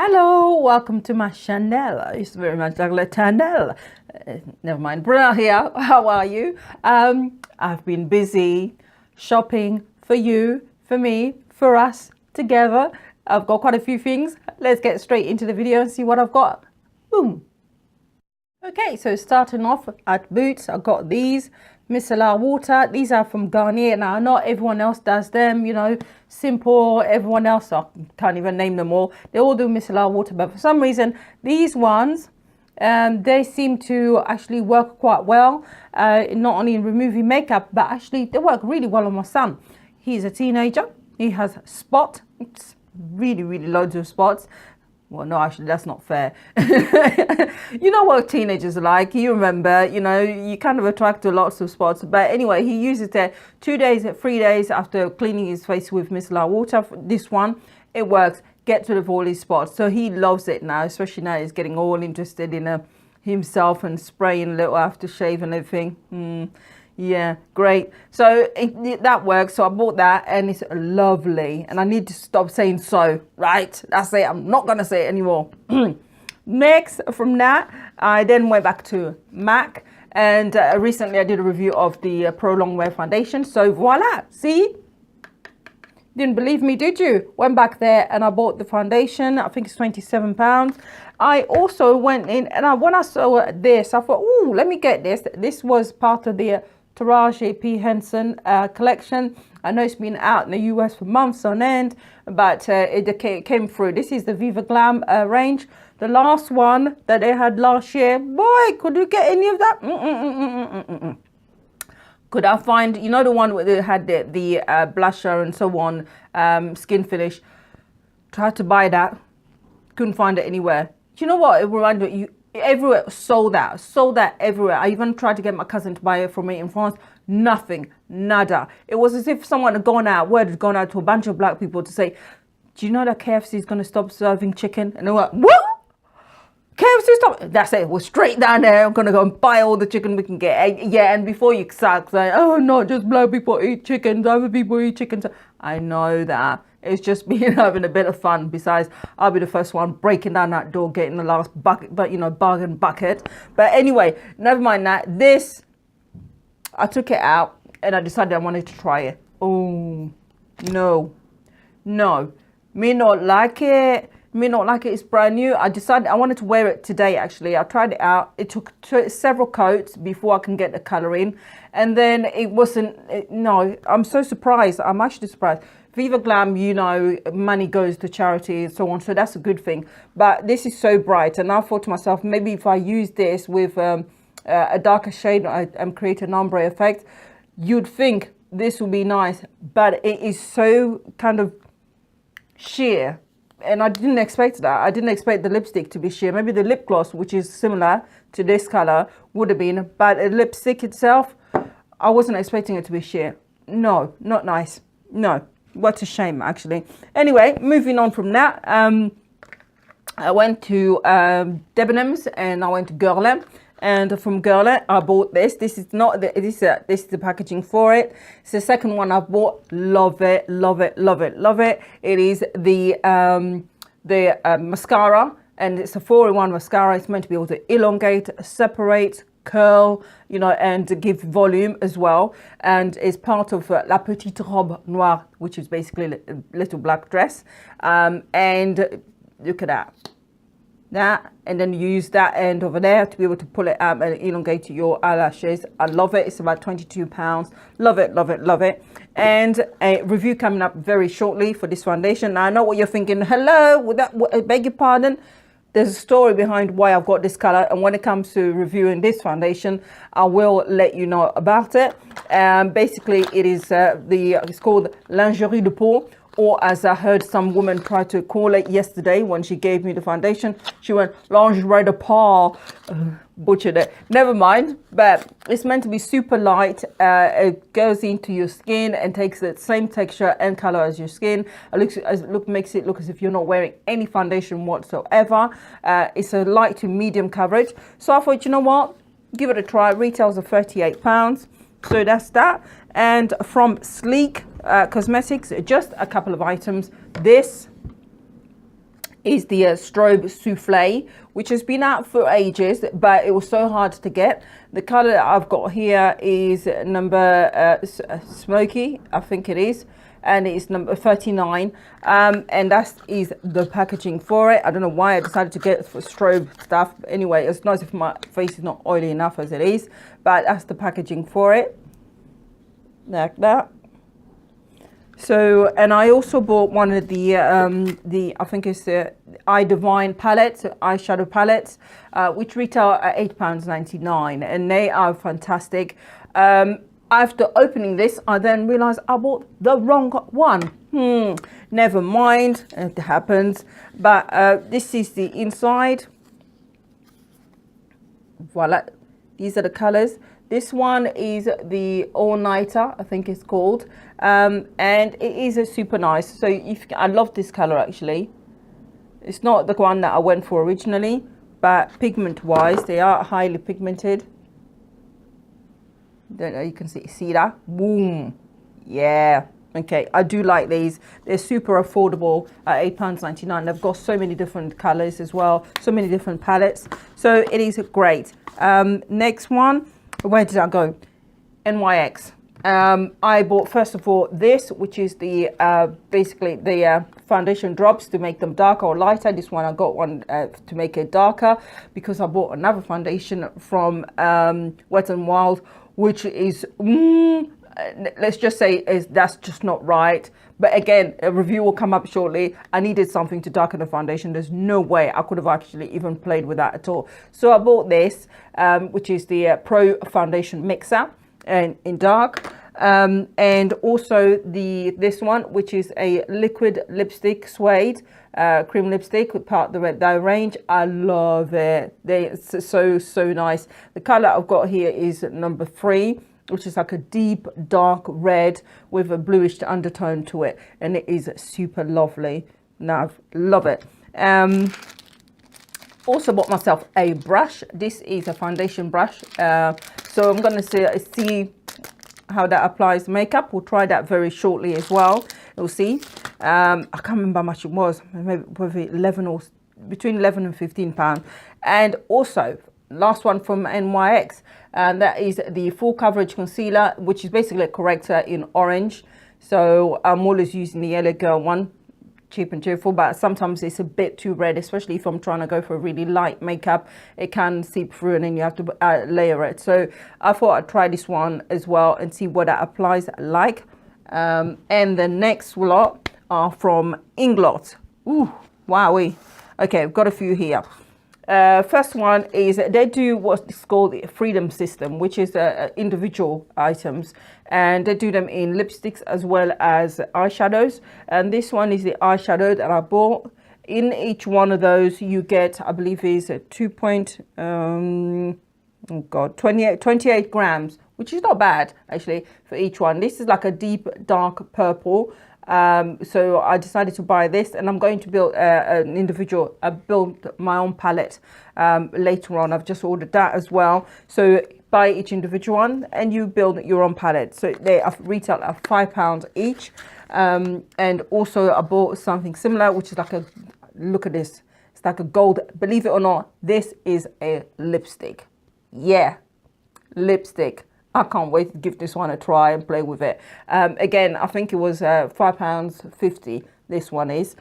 Hello, welcome to my channel. I used to very much like a channel. Never mind. Bruna here. How are you? I've been busy shopping for you, for me, for us, together. I've got quite a few things. Let's get straight into the video and see what I've got. Boom. Okay, so starting off at Boots, I got these micellar water. These are from Garnier. Now, not everyone else does them, you know, simple. Everyone else, I can't even name them all. They all do micellar water, but for some reason, these ones, they seem to actually work quite well. Not only in removing makeup, but actually they work really well on my son. He's a teenager. He has spots, really loads of spots. Well, no, actually, that's not fair. You know what teenagers are like. You remember, you know, you kind of attract to lots of spots. But anyway, he uses it 3 days after cleaning his face with micellar water. This one, it works. Gets rid of all his spots. So he loves it now, especially now he's getting all interested in himself and spraying a little aftershave and everything. Yeah, great. So that works. So I bought that and it's lovely. And I need to stop saying so, right? That's it. I'm not going to say it anymore. Next, from that, I then went back to MAC. And recently I did a review of the Pro Longwear Foundation. So voila, see? Didn't believe me, did you? Went back there and I bought the foundation. I think it's £27. I also went in and when I saw this, I thought, oh, let me get this. This was part of the Taraji P. Henson collection. I know it's been out in the US for months on end, but it came through. This is the Viva Glam range. The last one that they had last year. Boy, could you get any of that? Could I find, you know, the one where they had the blusher and so on, skin finish? Tried to buy that. Couldn't find it anywhere. Do you know what? It reminded me, everywhere sold out everywhere. I even tried to get my cousin to buy it for me in France. Nothing, nada. It was as if someone had gone out, word had gone out to a bunch of black people to say, do you know that KFC is going to stop serving chicken? And they were like, what? KFC stop? That's it. We're straight down there. I'm going to go and buy all the chicken we can get. Yeah, and before you start saying, oh, not just black people eat chickens, other people eat chickens. I know that. It's just been having a bit of fun. Besides, I'll be the first one breaking down that door, getting the last bucket, but you know, bargain bucket. But anyway, never mind that. This, I took it out and I decided I wanted to try it. Oh, no. Me not like it. It's brand new. I decided I wanted to wear it today, actually. I tried it out. It took several coats before I can get the color in. And then it wasn't, no, I'm so surprised. I'm actually surprised. Viva Glam, you know, money goes to charity and so on. So that's a good thing. But this is so bright. And I thought to myself, maybe if I use this with a darker shade and create an ombre effect, you'd think this would be nice. But it is so kind of sheer. And I didn't expect that. I didn't expect the lipstick to be sheer. Maybe the lip gloss, which is similar to this color, would have been. But the lipstick itself, I wasn't expecting it to be sheer. No, not nice. No. What a shame, actually. Anyway, moving on from that, I went to Debenhams and I went to Guerlain. And from Guerlain, I bought this. This is not the, this is the packaging for it. It's the second one I've bought. Love it. It is the mascara, and it's a 4-in-1 mascara. It's meant to be able to elongate, separate, curl, you know, and give volume as well. And it's part of La Petite Robe Noire, which is basically a little black dress. And look at that, and then you use that end over there to be able to pull it out and elongate your eyelashes. I love it. It's about £22. Love it. And a review coming up very shortly for this foundation. Now I know what you're thinking. Hello, would that, beg your pardon? There's a story behind why I've got this color, and when it comes to reviewing this foundation, I will let you know about it. Basically, it is it's called Lingerie de Peau, or as I heard some woman try to call it yesterday when she gave me the foundation, she went lingerie de peau. Butchered it. Never mind, but it's meant to be super light. It goes into your skin and takes the same texture and color as your skin. It makes it look as if you're not wearing any foundation whatsoever. It's a light to medium coverage. So I thought, you know what? Give it a try. Retails are £38. So that's that. And from Sleek Cosmetics, just a couple of items. This is the Strobe Souffle, which has been out for ages, but it was so hard to get. The color that I've got here is number Smoky, I think it is, and it's number 39, and that is the packaging for it. I don't know why I decided to get for strobe stuff. Anyway, it's nice if my face is not oily enough as it is, but that's the packaging for it, like that. So, and I also bought one of the I think it's the Eye Divine palettes, eyeshadow palettes, which retail at £8.99, and they are fantastic. After opening this, I then realized I bought the wrong one. Never mind, it happens. But this is the inside. Voila, these are the colors. This one is the all-nighter, I think it's called, and it is a super nice. So I love this color actually. It's not the one that I went for originally, but pigment-wise, they are highly pigmented. Don't know, you can see that. Boom, yeah. Okay, I do like these. They're super affordable at £8.99. They've got so many different colors as well, so many different palettes. So it is great. Next one. Where did I go? NYX. I bought first of all this, which is the basically the foundation drops to make them darker or lighter. This one I got one to make it darker because I bought another foundation from Wet n Wild, which is let's just say that's just not right. But again, a review will come up shortly. I needed something to darken the foundation. There's no way I could have actually even played with that at all. So I bought this, which is the Pro Foundation Mixer in dark. And also this one, which is a liquid lipstick suede, cream lipstick with part of the Red Dye range. I love it. It's so nice. The color I've got here is number 3, which is like a deep dark red with a bluish undertone to it, and it is super lovely. Now, love it. Also bought myself a brush. This is a foundation brush, so I'm gonna see how that applies makeup. We'll try that very shortly as well. You'll see. I can't remember how much it was, maybe 11 or between 11 and 15 pounds. And also last one from NYX, and that is the full coverage concealer, which is basically a corrector in orange. So I'm always using the Yellow Girl one, cheap and cheerful, but sometimes it's a bit too red, especially if I'm trying to go for a really light makeup. It can seep through and then you have to layer it. So I thought I'd try this one as well and see what that applies like. And the next lot are from Inglot. Ooh, wowee. Okay, I've got a few here. First one is they do what's called the Freedom System, which is individual items, and they do them in lipsticks as well as eyeshadows. And this one is the eyeshadow that I bought. In each one of those you get, I believe is a 28 grams, which is not bad actually for each one. This is like a deep dark purple. So I decided to buy this, and I'm going to build an individual. I built my own palette later on. I've just ordered that as well. So buy each individual one and you build your own palette. So they retail at £5 each. And also I bought something similar, which is like a, look at this, it's like a gold, believe it or not, this is a lipstick. Yeah, lipstick. I can't wait to give this one a try and play with it. Again, I think it was £5.50. This one is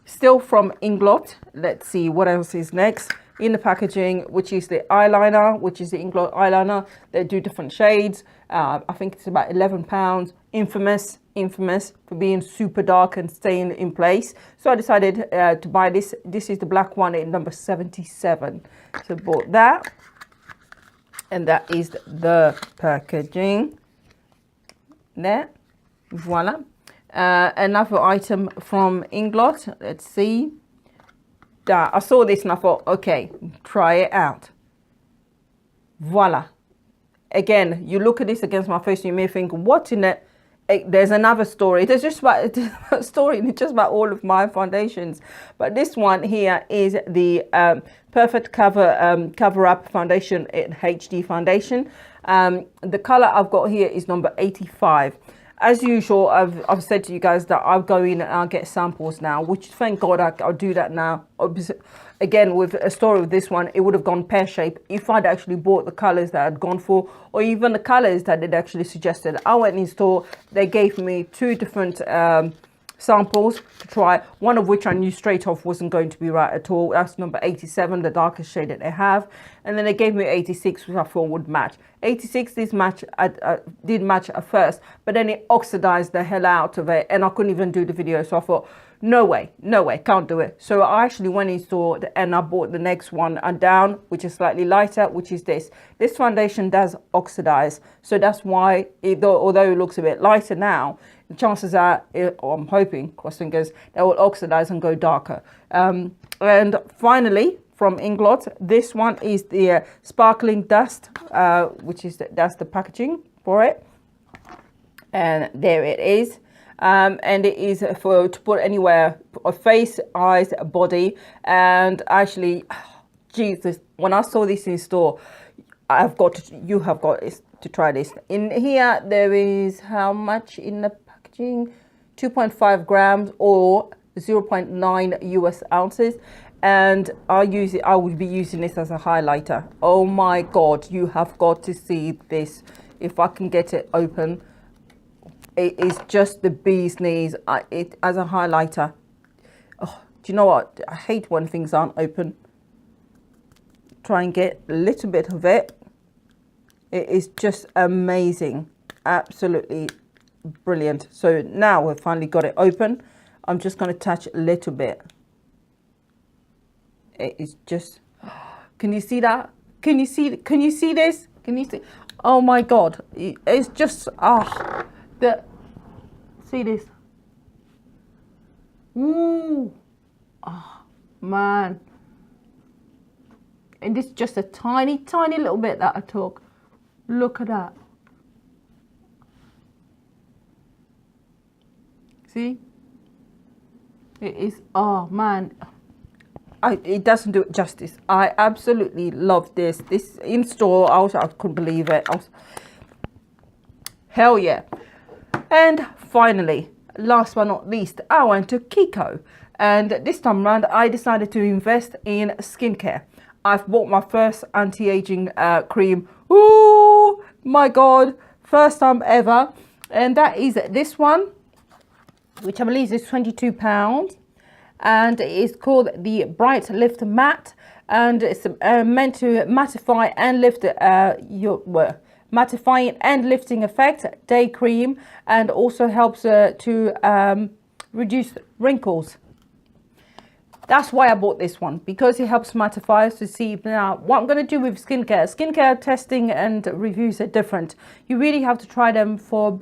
still from Inglot. Let's see what else is next in the packaging, which is the eyeliner, which is the Inglot eyeliner. They do different shades. I think it's about £11. Infamous for being super dark and staying in place. So I decided to buy this. This is the black one in number 77. So bought that. And that is the packaging there. Voila. Another item from Inglot. Let's see. I saw this and I thought, okay, try it out. Voila. Again, you look at this against my face and you may think, what in it? There's another story. There's just about a story, and it's just about all of my foundations. But this one here is the Perfect Cover Up Foundation in HD foundation. The color I've got here is number 85. as usual, I've said to you guys that I'll go in and I'll get samples now, which thank God I'll do that now. Again, with a story of this one, it would have gone pear-shaped if I'd actually bought the colors that I'd gone for, or even the colors that they'd actually suggested. I went in store, they gave me 2 different samples to try, one of which I knew straight off wasn't going to be right at all. That's number 87, the darkest shade that they have, and then they gave me 86, which I thought would match. 86 did match at first, but then it oxidized the hell out of it and I couldn't even do the video. So I thought, no way, can't do it. So I actually went in store and I bought the next one and down, which is slightly lighter, which is this foundation does oxidize. So that's why although it looks a bit lighter now, the chances are, I'm hoping, cross fingers, that will oxidize and go darker. And finally, from Inglot, this one is the sparkling dust, which is that's the packaging for it, and there it is. And it is to put anywhere, a face, eyes, body. And actually, Jesus, when I saw this in store, you have got to try this. In here there is how much in the packaging? 2.5 grams or 0.9 US ounces. And I would be using this as a highlighter. Oh my God, you have got to see this. If I can get it open, it is just the bee's knees. It as a highlighter. Oh, do you know what? I hate when things aren't open. Try and get a little bit of it. It is just amazing. Absolutely brilliant. So now we've finally got it open. I'm just going to touch a little bit. It is just, can you see that? Can you see this? Can you see? Oh my God. It's just, see this? Ooh. Oh man. And this is just a tiny little bit that I took. Look at that. See? It is, oh man. It doesn't do it justice. I absolutely love this. This in store, I couldn't believe it. Hell yeah. And finally, last but not least, I went to KIko. And this time around, I decided to invest in skincare. I've bought my first anti-aging cream. Ooh, my God, first time ever. And that is this one, which I believe is £22. And it's called the Bright Lift Matte. And it's meant to mattify and lift mattifying and lifting effect day cream, and also helps to reduce wrinkles. That's why I bought this one, because it helps mattify. To see now what I'm going to do with skincare testing and reviews are different. You really have to try them for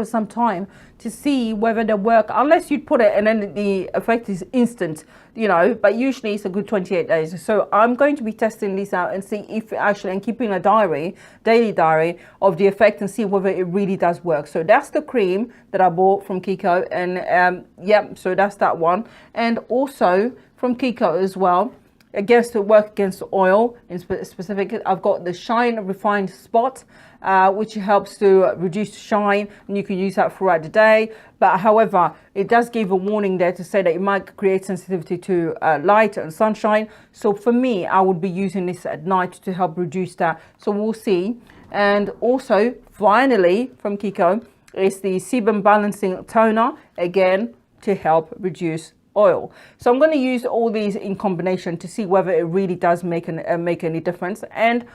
some time to see whether they work, unless you put it and then the effect is instant, you know, but usually it's a good 28 days. So I'm going to be testing these out and see if actually, and keeping a daily diary of the effect and see whether it really does work. So that's the cream that I bought from KIko, and so that's that one. And also from KIko as well, against to work against oil in specific, I've got the Shine Refined Spot, which helps to reduce shine, and you can use that throughout the day. But however, it does give a warning there to say that it might create sensitivity to light and sunshine. So for me, I would be using this at night to help reduce that. So we'll see. And also, finally, from KIko, is the Sebum Balancing Toner, again, to help reduce oil. So I'm going to use all these in combination to see whether it really does make any difference. And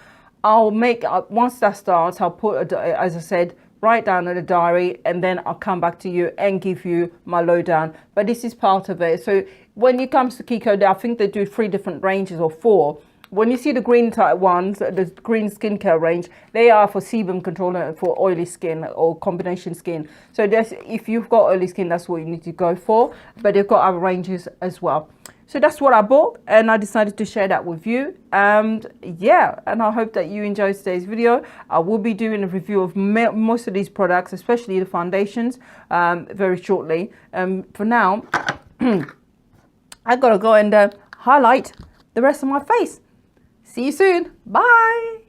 I'll make, once that starts, I'll put, as I said, write down in the diary, and then I'll come back to you and give you my lowdown. But this is part of it. So when it comes to KIko, I think they do 3 different ranges or 4. When you see the green type ones, the green skincare range, they are for sebum control and for oily skin or combination skin. So if you've got oily skin, that's what you need to go for. But they've got other ranges as well. So that's what I bought, and I decided to share that with you. And yeah, and I hope that you enjoyed today's video. I will be doing a review of most of these products, especially the foundations, very shortly. For now, I gotta go and highlight the rest of my face. See you soon. Bye.